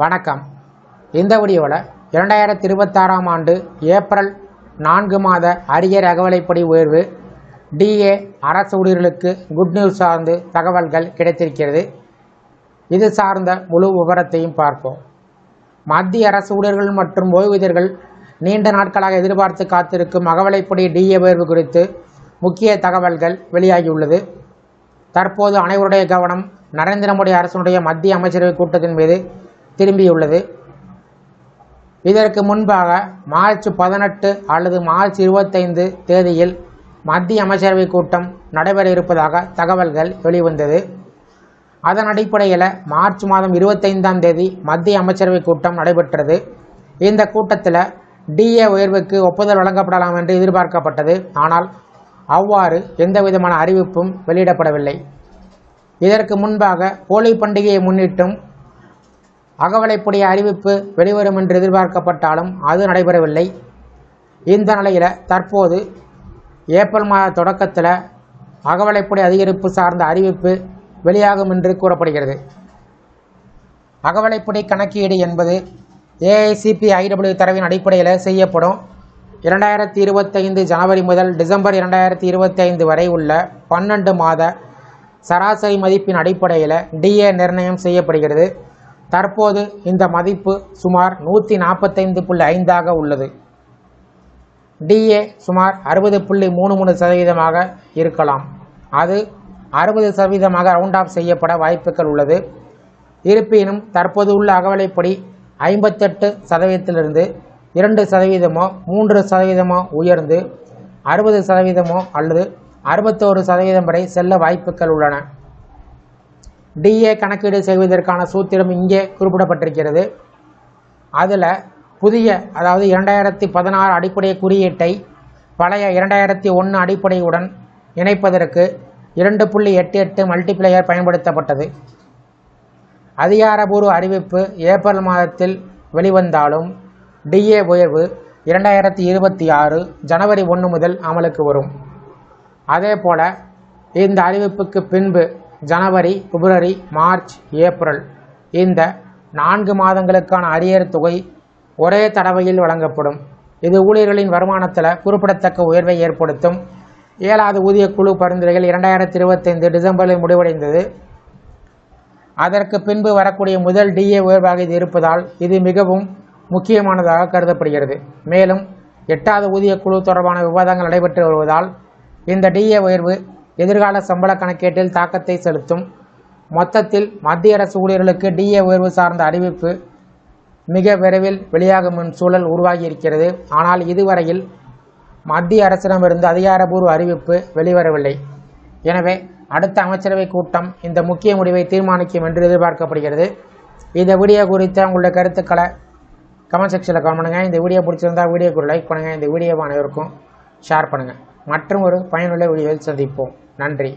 வணக்கம். இந்த வீடியோவில் 2026ஆம் ஆண்டு ஏப்ரல் 4 மாத அரியர் அகவிலைப்படி உயர்வு, டிஏ அரசு ஊழியர்களுக்கு குட் நியூஸ் சார்ந்து தகவல்கள் கிடைத்திருக்கிறது. இது சார்ந்த முழு விவரத்தையும் பார்ப்போம். மத்திய அரசு ஊழியர்கள் மற்றும் ஓய்வூதியர்கள் நீண்ட நாட்களாக எதிர்பார்த்து காத்திருக்கும் அகவிலைப்படி டிஏ உயர்வு குறித்து முக்கிய தகவல்கள் வெளியாகியுள்ளது. தற்போது அனைவருடைய கவனம் நரேந்திர மோடி அரசுடைய மத்திய அமைச்சரவை கூட்டத்தின் மீது திரும்பியுள்ளது. இதற்கு முன்பாக மார்ச் 18 அல்லது மார்ச் 25 தேதியில் மத்திய அமைச்சரவை கூட்டம் நடைபெற இருப்பதாக தகவல்கள் வெளிவந்தது. அதன் அடிப்படையில் மார்ச் மாதம் 25ஆம் தேதி மத்திய அமைச்சரவை கூட்டம் நடைபெற்றது. இந்த கூட்டத்தில் டிஏ உயர்வுக்கு ஒப்புதல் வழங்கப்படலாம் என்று எதிர்பார்க்கப்பட்டது. ஆனால் அவ்வாறு எந்தவிதமான அறிவிப்பும் வெளியிடப்படவில்லை. இதற்கு முன்பாக ஹோலி பண்டிகையை முன்னிட்டும் அகவிலைப்படி அறிவிப்பு வெளிவரும் என்று எதிர்பார்க்கப்பட்டாலும் அது நடைபெறவில்லை. இந்த நிலையில் தற்போது ஏப்ரல் மாத தொடக்கத்தில் அகவிலைப்படி அதிகரிப்பு சார்ந்த அறிவிப்பு வெளியாகும் என்று கூறப்படுகிறது. அகவிலைப்படி கணக்கீடு என்பது AICPIW தரவின் அடிப்படையில் செய்யப்படும். 2025 ஜனவரி முதல் டிசம்பர் 2025 வரை உள்ள 12 மாத சராசரி மதிப்பின் அடிப்படையில் டிஏ நிர்ணயம் செய்யப்படுகிறது. தற்போது இந்த மதிப்பு சுமார் 145.5 உள்ளது. டிஏ சுமார் 60.33% இருக்கலாம். அது 60% ரவுண்ட் ஆஃப் செய்யப்பட வாய்ப்புகள் உள்ளது. இருப்பினும் தற்போது உள்ள அகவிலைப்படி 58%லிருந்து 2%, 3% உயர்ந்து 60% அல்லது 61% வரை செல்ல வாய்ப்புகள் உள்ளன. டிஏ கணக்கீடு செய்வதற்கான சூத்திரம் இங்கே குறிப்பிடப்பட்டிருக்கிறது. அதில் புதிய, அதாவது 2016 அடிப்படை குறியீட்டை பழைய 2001 அடிப்படையுடன் இணைப்பதற்கு 2.88 மல்டிப்ளையர் பயன்படுத்தப்பட்டது. அதிகாரபூர்வ அறிவிப்பு ஏப்ரல் மாதத்தில் வெளிவந்தாலும் டிஏ உயர்வு 2026 ஜனவரி 1 முதல் அமலுக்கு வரும். அதேபோல இந்த அறிவிப்புக்கு பின்பு ஜனவரி, பிப்ரவரி, மார்ச், ஏப்ரல் இந்த 4 மாதங்களுக்கான அரியர் தொகை ஒரே தடவையில் வழங்கப்படும். இது ஊழியர்களின் வருமானத்தில் குறிப்பிடத்தக்க உயர்வை ஏற்படுத்தும். 7வது ஊதிய குழு பரிந்துரைகள் 2025 டிசம்பரில் முடிவடைந்தது. அதற்கு பின்பு வரக்கூடிய முதல் டிஏ உயர்வாக இது இருப்பதால் இது மிகவும் முக்கியமானதாக கருதப்படுகிறது. மேலும் 8வது ஊதிய குழு தொடர்பான விவாதங்கள் நடைபெற்று வருவதால் இந்த டிஏ உயர்வு எதிர்கால சம்பள கணக்கீட்டில் தாக்கத்தை செலுத்தும். மொத்தத்தில் மத்திய அரசு ஊழியர்களுக்கு டிஏ உயர்வு சார்ந்த அறிவிப்பு மிக விரைவில் வெளியாகும் சூழல் உருவாகி இருக்கிறது. ஆனால் இதுவரையில் மத்திய அரசிடமிருந்து அதிகாரப்பூர்வ அறிவிப்பு வெளிவரவில்லை. எனவே அடுத்த அமைச்சரவை கூட்டம் இந்த முக்கிய முடிவை தீர்மானிக்கும் என்று எதிர்பார்க்கப்படுகிறது. இந்த வீடியோ குறித்த உங்களுடைய கருத்துக்களை கமெண்ட் செக்ஷனில் கமெண்ட் பண்ணுங்கள். இந்த வீடியோ பிடிச்சிருந்தால் வீடியோக்கு லைக் பண்ணுங்கள். இந்த வீடியோவை அனைவருக்கும் ஷேர் பண்ணுங்கள். மற்றும் ஒரு பயனுள்ள வீடியோவில் சந்திப்போம். நன்றி.